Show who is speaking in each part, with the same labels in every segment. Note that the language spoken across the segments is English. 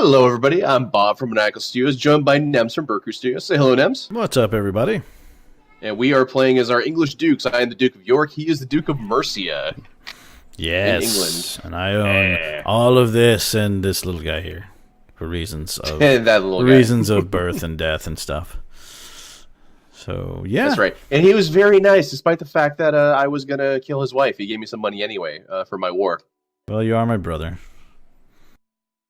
Speaker 1: Hello, everybody. I'm Bob from Maniacal Studios, joined by Nems from BerCrew Studios. Say hello, Nems.
Speaker 2: What's up, everybody?
Speaker 1: And we are playing as our English dukes. I am the Duke of York. He is the Duke of Mercia.
Speaker 2: Yes,
Speaker 1: in England.
Speaker 2: And I own all of this and this little guy here for reasons of
Speaker 1: that little
Speaker 2: reasons of birth and death and stuff. So yeah,
Speaker 1: that's right. And he was very nice, despite the fact that I was gonna kill his wife. He gave me some money anyway for my war.
Speaker 2: Well, you are my brother.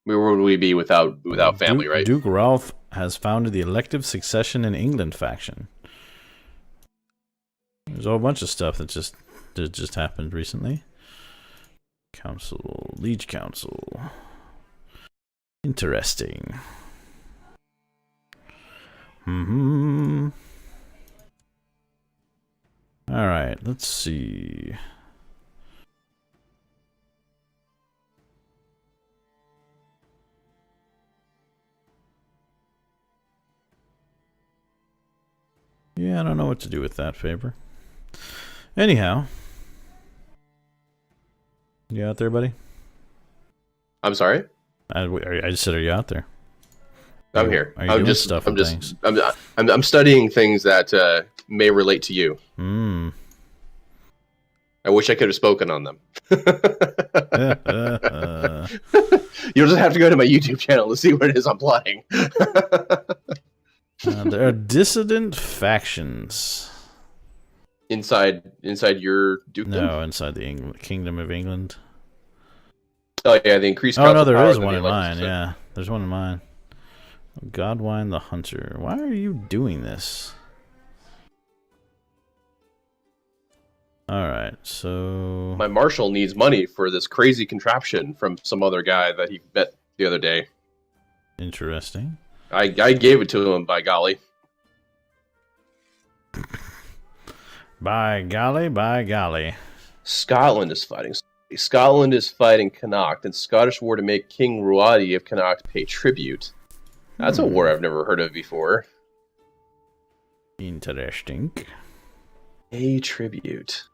Speaker 1: Where would we be without family, right?
Speaker 2: Duke Rolf has founded the elective succession in England faction. There's a whole bunch of stuff that just happened recently. Council, Liege Council. Interesting. All right, let's see. Yeah, I don't know what to do with that favor. Anyhow. You out there, buddy?
Speaker 1: I'm sorry?
Speaker 2: I just said, are you out there?
Speaker 1: I'm here.
Speaker 2: Are you doing stuff and things?
Speaker 1: I'm studying things that may relate to you. I wish I could have spoken on them. You'll just have to go to my YouTube channel to see what it is I'm playing.
Speaker 2: There are dissident factions.
Speaker 1: Inside your dukedom?
Speaker 2: No, inside the Kingdom of England.
Speaker 1: Oh yeah, the increased.
Speaker 2: Oh no, there is one in mine. Yeah, there's one in mine. Godwine the Hunter. Why are you doing this? All right, so
Speaker 1: my marshal needs money for this crazy contraption from some other guy that he bet the other day.
Speaker 2: Interesting.
Speaker 1: I gave it to him, by golly.
Speaker 2: By golly, by golly.
Speaker 1: Scotland is fighting. Scotland is fighting Connacht, and Scottish war to make King Ruadi of Connacht pay tribute. That's a war I've never heard of before.
Speaker 2: Interesting.
Speaker 1: Pay tribute.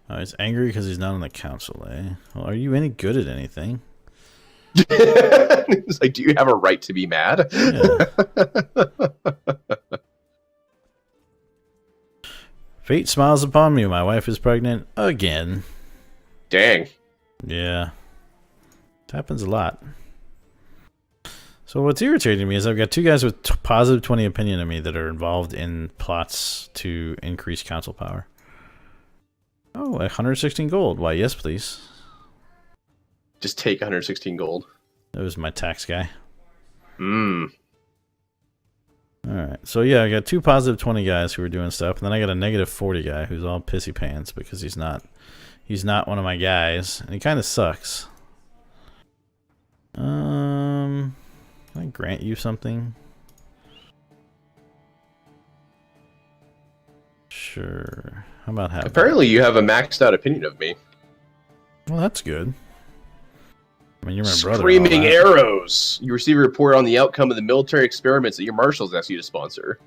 Speaker 2: Oh, he's angry because he's not on the council, eh? Well, are you any good at anything?
Speaker 1: It's like, do you have a right to be mad?
Speaker 2: Yeah. Fate smiles upon me. My wife is pregnant again.
Speaker 1: Dang.
Speaker 2: Yeah. It happens a lot. So what's irritating me is I've got two guys with positive 20 opinion of me that are involved in plots to increase council power. Oh, 116 gold. Why, yes, please.
Speaker 1: Just take 116 gold.
Speaker 2: That was my tax guy.
Speaker 1: Alright.
Speaker 2: So yeah, I got two positive 20 guys who are doing stuff, and then I got a negative 40 guy who's all pissy pants because he's not one of my guys, and he kind of sucks. Can I grant you something? Sure. How about having...
Speaker 1: Apparently you have a maxed out opinion of me.
Speaker 2: Well, that's good. I mean, you're my brother.
Speaker 1: Screaming arrows! You receive a report on the outcome of the military experiments that your marshals asked you to sponsor.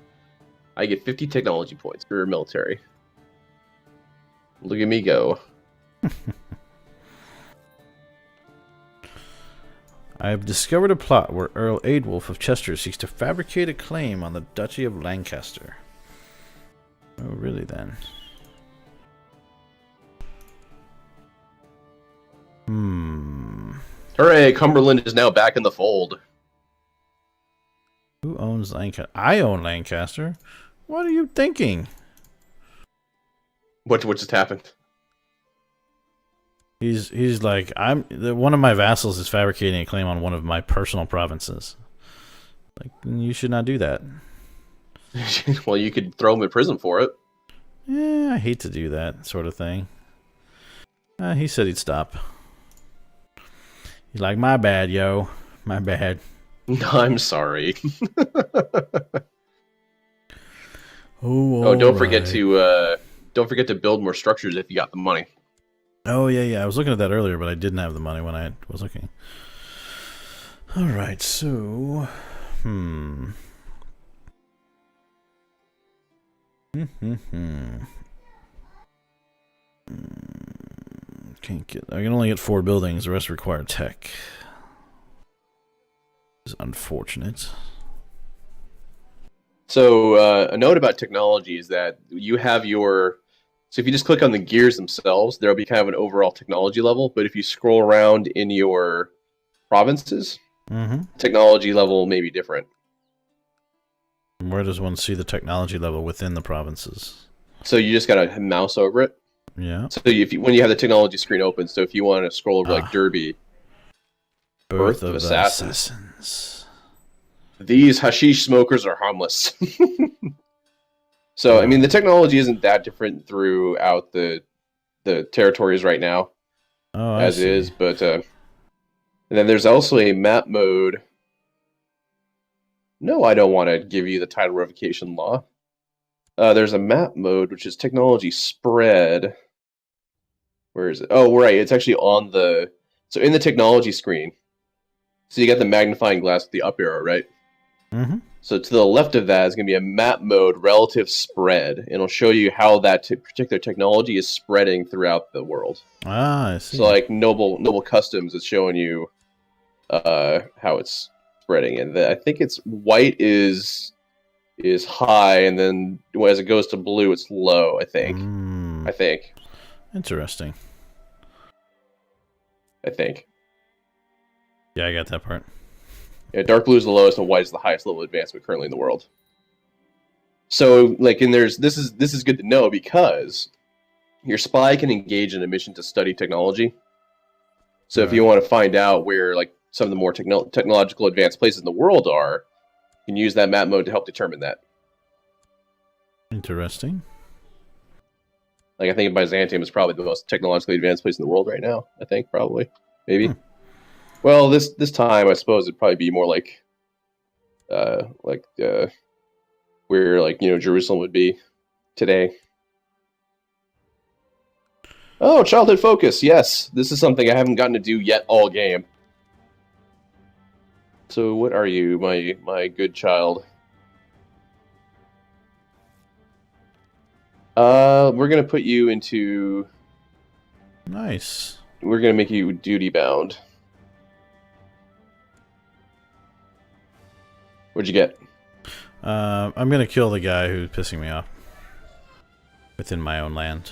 Speaker 1: I get 50 technology points for military. Look at me go.
Speaker 2: I have discovered a plot where Earl Aidwulf of Chester seeks to fabricate a claim on the Duchy of Lancaster. Oh, really then?
Speaker 1: Hooray, Cumberland is now back in the fold.
Speaker 2: Who owns Lancaster? I own Lancaster. What are you thinking?
Speaker 1: What just happened?
Speaker 2: He's like, one of my vassals is fabricating a claim on one of my personal provinces. Like, you should not do that.
Speaker 1: Well, you could throw him in prison for it.
Speaker 2: Yeah, I hate to do that sort of thing. He said he'd stop. He's like, my bad, yo. My bad.
Speaker 1: I'm sorry.
Speaker 2: Oh,
Speaker 1: don't forget to build more structures if you got the money.
Speaker 2: Oh, yeah. I was looking at that earlier, but I didn't have the money when I was looking. All right, so... I can only get 4 buildings. The rest require tech. It's unfortunate.
Speaker 1: So a note about technology is that you have your... So if you just click on the gears themselves, there'll be kind of an overall technology level. But if you scroll around in your provinces, technology level may be different.
Speaker 2: Where does one see the technology level within the provinces?
Speaker 1: So you just got to mouse over it.
Speaker 2: Yeah.
Speaker 1: So when you have the technology screen open, so if you want to scroll over like Derby, Birth of Assassins. These hashish smokers are harmless. So, I mean, the technology isn't that different throughout the territories right now, as is. But and then there's also a map mode. No, I don't want to give you the title revocation law. There's a map mode, which is technology spread. Where is it? Oh, right. It's actually on the... So in the technology screen, so you got the magnifying glass with the up arrow, right?
Speaker 2: Mm-hmm.
Speaker 1: So to the left of that is going to be a map mode relative spread. And it'll show you how that particular technology is spreading throughout the world.
Speaker 2: I see.
Speaker 1: So like Noble Customs is showing you how it's spreading. And I think it's white is high, and then as it goes to blue, it's low, I think.
Speaker 2: Interesting.
Speaker 1: I think.
Speaker 2: Yeah, I got that part.
Speaker 1: Yeah, dark blue is the lowest, and white is the highest level of advancement currently in the world. So, like, this is good to know because your spy can engage in a mission to study technology. So, if you want to find out where like some of the more technological advanced places in the world are, you can use that map mode to help determine that.
Speaker 2: Interesting.
Speaker 1: Like, I think Byzantium is probably the most technologically advanced place in the world right now. I think, probably. Maybe. Well, this time, I suppose it'd probably be more like where, like, Jerusalem would be today. Oh, childhood focus. Yes, this is something I haven't gotten to do yet all game. So, what are you, my good child? We're gonna put you into...
Speaker 2: Nice.
Speaker 1: We're gonna make you duty bound. What'd you get?
Speaker 2: I'm gonna kill the guy who's pissing me off within my own land.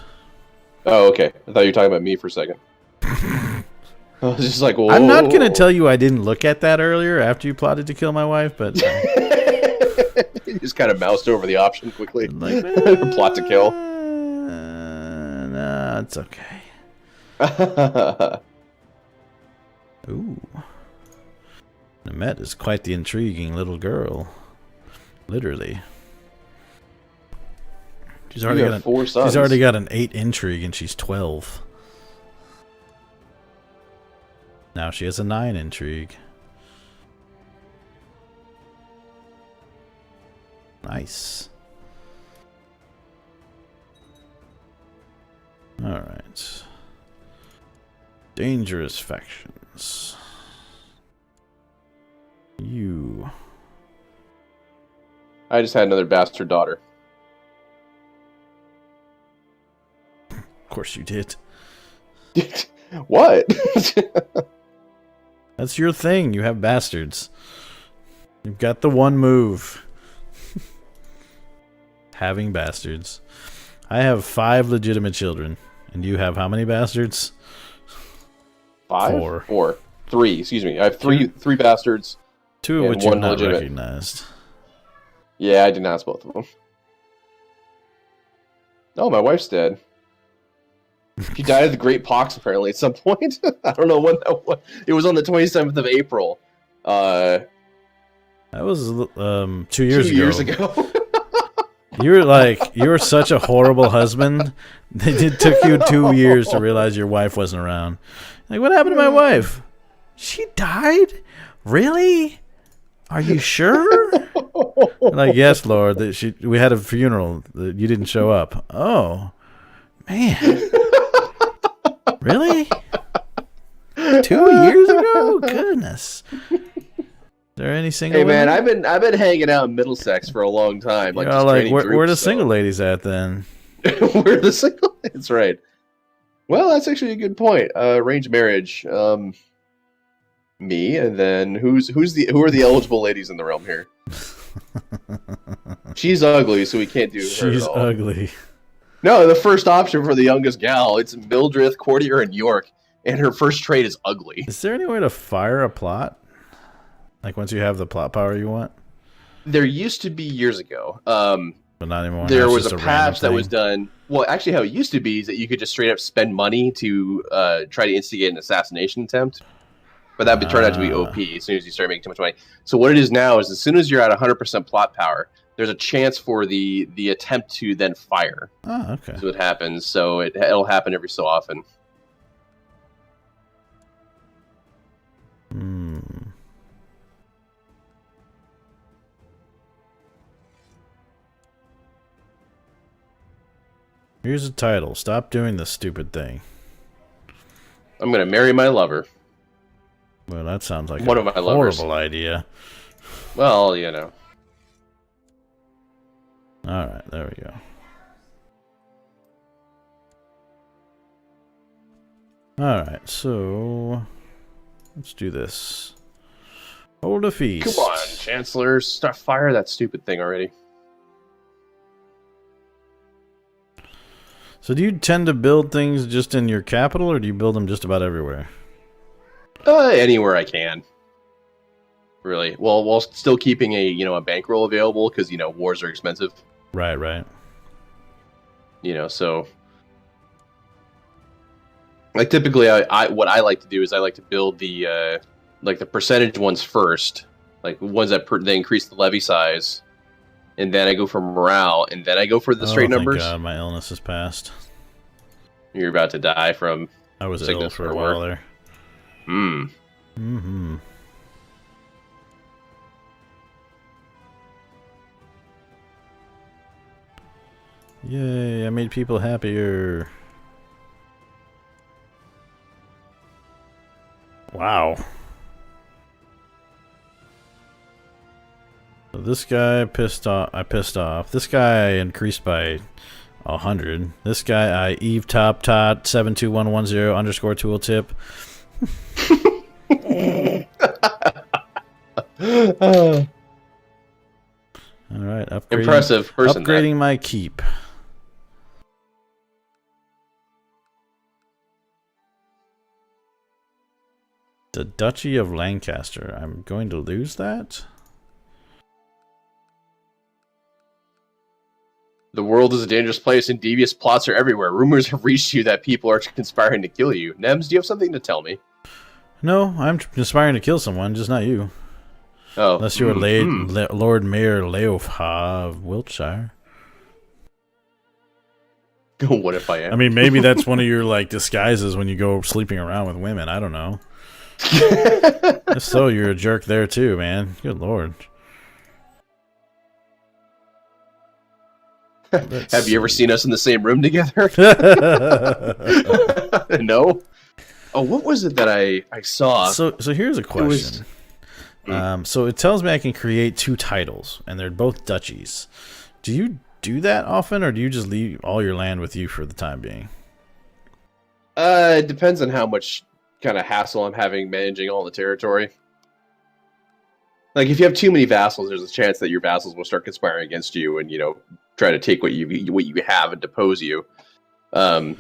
Speaker 1: Oh, okay. I thought you were talking about me for a second. I was just like, whoa.
Speaker 2: I'm not gonna tell you I didn't look at that earlier after you plotted to kill my wife, but
Speaker 1: you just kind of moused over the option quickly.
Speaker 2: Like,
Speaker 1: plot to kill.
Speaker 2: No, it's okay. Ooh. Namet is quite the intriguing little girl. Literally. She's already got
Speaker 1: 4 sons.
Speaker 2: She's already got an 8 intrigue and she's 12. Now she has a 9 intrigue. Nice. Alright. Dangerous factions. You.
Speaker 1: I just had another bastard daughter.
Speaker 2: Of course you did.
Speaker 1: What?
Speaker 2: That's your thing. You have bastards. You've got the one move. Having bastards. I have 5 legitimate children. And you have how many bastards?
Speaker 1: 5? 4. 3, excuse me. I have three bastards.
Speaker 2: 2 of which you've not recognized.
Speaker 1: Yeah, I denounced both of them. Oh, my wife's dead. She died of the Great Pox, apparently, at some point. I don't know when that was. It was on the 27th of April. That
Speaker 2: was 2 years ago.
Speaker 1: 2 years ago.
Speaker 2: You were such a horrible husband. It took you 2 years to realize your wife wasn't around. Like, what happened to my wife? She died? Really? Are you sure? Like, yes, Lord. We had a funeral. You didn't show up. Oh, man. Really? 2 years ago? Goodness. Is there any single?
Speaker 1: Hey man,
Speaker 2: women?
Speaker 1: I've been hanging out in Middlesex for a long time.
Speaker 2: Like, where the single ladies at then?
Speaker 1: Where the single? That's right. Well, that's actually a good point. Arranged marriage. Me, and then who are the eligible ladies in the realm here? She's ugly, so we can't do her at
Speaker 2: She's
Speaker 1: all.
Speaker 2: ugly.
Speaker 1: No, the first option for the youngest gal, it's Mildred, Courtier, and York, and her first trait is ugly.
Speaker 2: Is there any way to fire a plot? Like once you have the plot power you want?
Speaker 1: There used to be years ago.
Speaker 2: But not anymore.
Speaker 1: There was a patch that was done. Well, actually, how it used to be is that you could just straight up spend money to try to instigate an assassination attempt. But that would turn out to be OP as soon as you start making too much money. So what it is now is as soon as you're at 100% plot power, there's a chance for the attempt to then fire.
Speaker 2: Oh, okay.
Speaker 1: That's what happens. So it'll happen every so often.
Speaker 2: Here's a title. Stop doing this stupid thing.
Speaker 1: I'm going to marry my lover.
Speaker 2: Well, that sounds like
Speaker 1: one of my
Speaker 2: horrible
Speaker 1: lovers.
Speaker 2: Idea.
Speaker 1: Well, you know.
Speaker 2: Alright, there we go. Alright, so let's do this. Hold a feast.
Speaker 1: Come on, Chancellor. Start fire that stupid thing already.
Speaker 2: So do you tend to build things just in your capital, or do you build them just about everywhere?
Speaker 1: Anywhere I can. Really. Well, while still keeping a bankroll available, because, wars are expensive.
Speaker 2: Right.
Speaker 1: So... Like, typically, what I like to do is I like to build the percentage ones first. Like, ones that they increase the levy size. And then I go for morale, and then I go for the straight numbers.
Speaker 2: Thank God, my illness has passed.
Speaker 1: You're about to die from
Speaker 2: I was ill for a while there. Yay, I made people happier. Wow. So this guy I pissed off. This guy I increased by 100. This guy I Eve top 72110 underscore tooltip. Alright,
Speaker 1: impressive person.
Speaker 2: Upgrading my keep. The Duchy of Lancaster. I'm going to lose that?
Speaker 1: The world is a dangerous place and devious plots are everywhere. Rumors have reached you that people are conspiring to kill you. Nems, do you have something to tell me?
Speaker 2: No, I'm conspiring to kill someone, just not you.
Speaker 1: Oh.
Speaker 2: Unless you're Lord Mayor Leofha of Wiltshire.
Speaker 1: What if I am?
Speaker 2: I mean, maybe that's one of your disguises when you go sleeping around with women. I don't know. If so, you're a jerk there too, man. Good lord.
Speaker 1: Have you ever seen us in the same room together? No? Oh, what was it that I saw?
Speaker 2: So here's a question. So it tells me I can create 2 titles, and they're both duchies. Do you do that often, or do you just leave all your land with you for the time being?
Speaker 1: It depends on how much kind of hassle I'm having managing all the territory. Like, if you have too many vassals, there's a chance that your vassals will start conspiring against you and, try to take what you have and depose you. So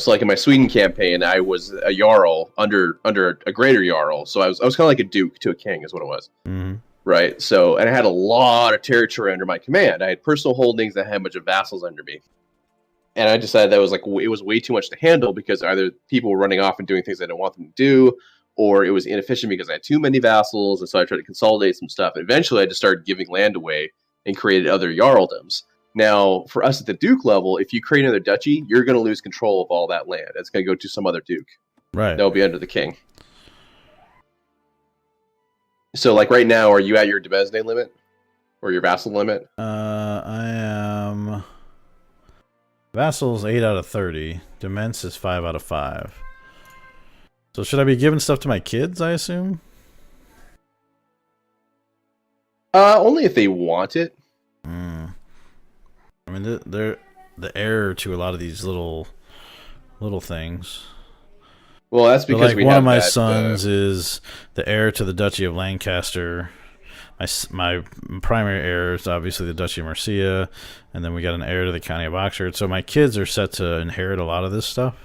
Speaker 1: like in my Sweden campaign, I was a jarl under a greater jarl. So I was kind of like a duke to a king is what it was.
Speaker 2: Mm-hmm.
Speaker 1: Right? So, and I had a lot of territory under my command. I had personal holdings that had a bunch of vassals under me. And I decided that it was way too much to handle because either people were running off and doing things I didn't want them to do, or it was inefficient because I had too many vassals, and so I tried to consolidate some stuff. And eventually, I just started giving land away and created other jarldoms. Now, for us at the duke level, if you create another duchy, you're going to lose control of all that land. It's going to go to some other duke.
Speaker 2: Right.
Speaker 1: That'll be under the king. So, like right now, are you at your Demesne limit? Or your vassal limit?
Speaker 2: I am... Vassal's 8 out of 30. Demence is 5 out of 5. So should I be giving stuff to my kids, I assume?
Speaker 1: Only if they want it.
Speaker 2: I mean, they're the heir to a lot of these little little things.
Speaker 1: Well, that's because
Speaker 2: like
Speaker 1: we
Speaker 2: one
Speaker 1: have
Speaker 2: of my
Speaker 1: that,
Speaker 2: sons is the heir to the Duchy of Lancaster. My primary heir is obviously the Duchy of Mercia, and then we got an heir to the County of Oxford. So my kids are set to inherit a lot of this stuff.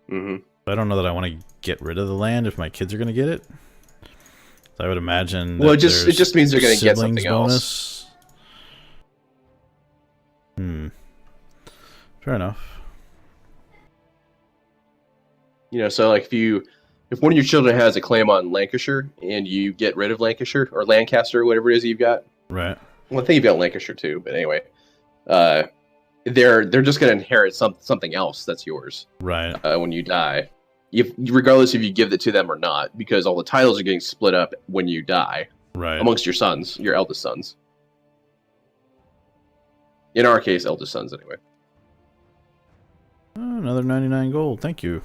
Speaker 1: Mm-hmm.
Speaker 2: I don't know that I want to get rid of the land if my kids are going to get it. I would imagine.
Speaker 1: Well, it just means they're going to get something
Speaker 2: bonus.
Speaker 1: else.
Speaker 2: Fair enough.
Speaker 1: So like if one of your children has a claim on Lancashire and you get rid of Lancashire or Lancaster or whatever it is you've got,
Speaker 2: right?
Speaker 1: Well, I think you've got Lancashire too, but anyway, they're just going to inherit something else that's yours,
Speaker 2: right?
Speaker 1: When you die, regardless if you give it to them or not, because all the titles are getting split up when you die,
Speaker 2: right,
Speaker 1: amongst your sons, your eldest sons. In our case, eldest sons, anyway.
Speaker 2: Oh, another 99 gold. Thank you.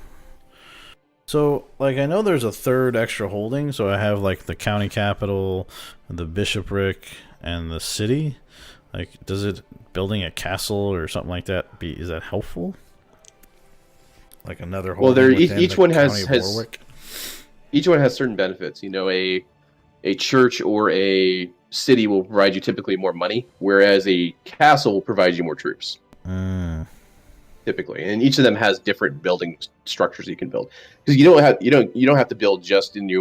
Speaker 2: So, like, I know there's a third extra holding, so I have, like, the county capital, the bishopric, and the city. Like, building a castle or something like that, is that helpful? Like another holding.
Speaker 1: Well, each one has each one has certain benefits. A church or a city will provide you typically more money, whereas a castle will provide you more troops. Typically, and each of them has different building structures you can build, because you don't have to build just in the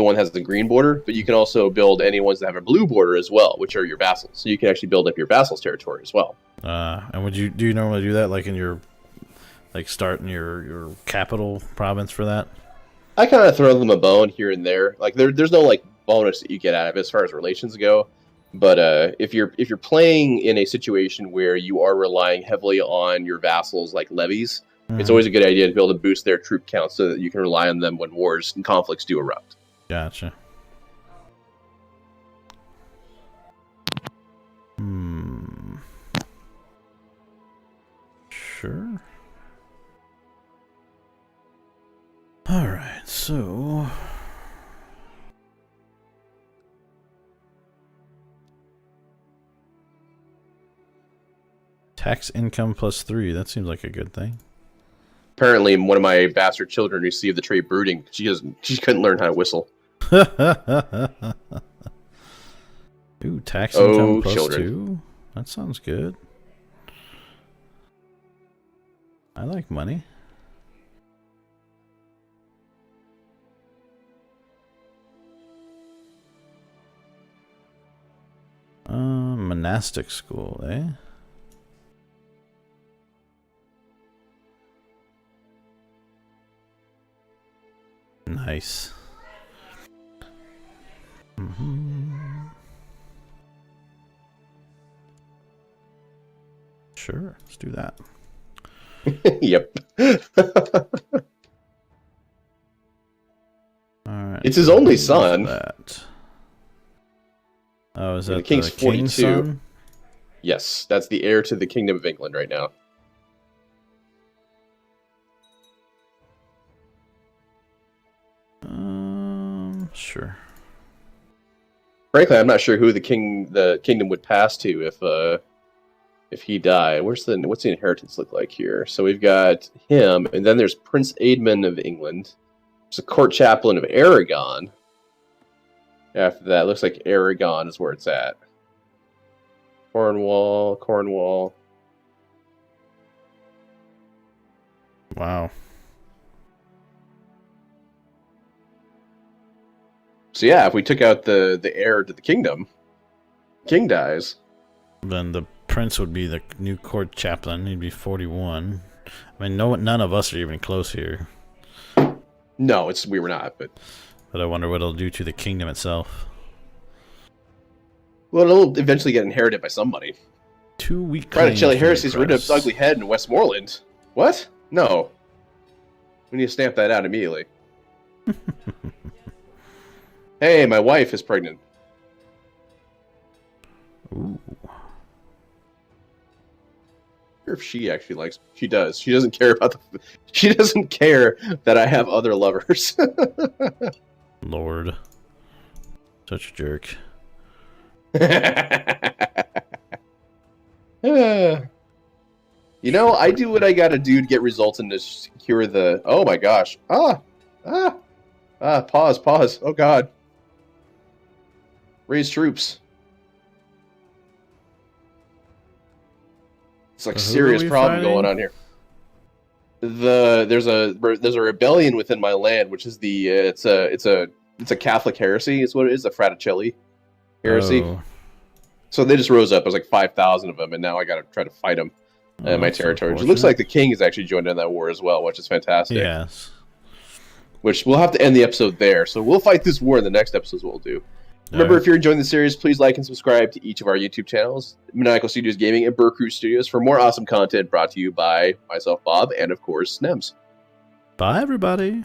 Speaker 1: one that has the green border, but you can also build any ones that have a blue border as well, which are your vassals. So you can actually build up your vassals' territory as well.
Speaker 2: And do you normally do that, like in your start in your capital province for that?
Speaker 1: I kind of throw them a bone here and there. Like there's no like bonus that you get out of it as far as relations go. But if you're playing in a situation where you are relying heavily on your vassals like levies, it's always a good idea to be able to boost their troop count so that you can rely on them when wars and conflicts do erupt.
Speaker 2: Gotcha. Sure. All right, so tax income +3. That seems like a good thing.
Speaker 1: Apparently, one of my bastard children received the trait brooding. She couldn't learn how to whistle.
Speaker 2: Ooh, tax income
Speaker 1: children.
Speaker 2: +2. That sounds good. I like money. Monastic school, eh? Nice. Sure, let's do that.
Speaker 1: Yep.
Speaker 2: All right.
Speaker 1: It's his only son.
Speaker 2: That. Oh, is that
Speaker 1: the king's 42?
Speaker 2: King's son?
Speaker 1: Yes, that's the heir to the Kingdom of England right now.
Speaker 2: Sure.
Speaker 1: Frankly, I'm not sure who the kingdom would pass to if he died. What's the inheritance look like here? So we've got him, and then there's Prince Aidman of England. There's a court chaplain of Aragon. After that, it looks like Aragon is where it's at. Cornwall.
Speaker 2: Wow.
Speaker 1: So yeah, if we took out the heir to the kingdom, king dies.
Speaker 2: Then the prince would be the new court chaplain. He'd be 41. I mean, none of us are even close here.
Speaker 1: No, we were not, but
Speaker 2: I wonder what it'll do to the kingdom itself.
Speaker 1: Well, it'll eventually get inherited by somebody.
Speaker 2: 2 week.
Speaker 1: Prodigy Heresy's rid of its ugly head in Westmoreland. What? No. We need to stamp that out immediately. Hey, my wife is pregnant.
Speaker 2: Ooh.
Speaker 1: If she actually likes, she does. She doesn't care about she doesn't care that I have other lovers.
Speaker 2: Lord, such a jerk.
Speaker 1: You know, I do what I gotta do to get results and to secure the... Oh my gosh. Pause. Oh god. Raise troops. It's like serious problem going on here. There's a rebellion within my land, which is the it's a Catholic heresy. Is what it is, a Fraticelli heresy. Oh. So they just rose up. There's like 5,000 of them, and now I got to try to fight them in my territory. It looks like the king has actually joined in that war as well, which is fantastic.
Speaker 2: Yes.
Speaker 1: Which we'll have to end the episode there. So we'll fight this war in the next episodes. We'll do. Remember, if you're enjoying the series, please like and subscribe to each of our YouTube channels, Maniacal Studios Gaming and BerCrew Studios, for more awesome content brought to you by myself, Bob, and of course, Snems.
Speaker 2: Bye, everybody.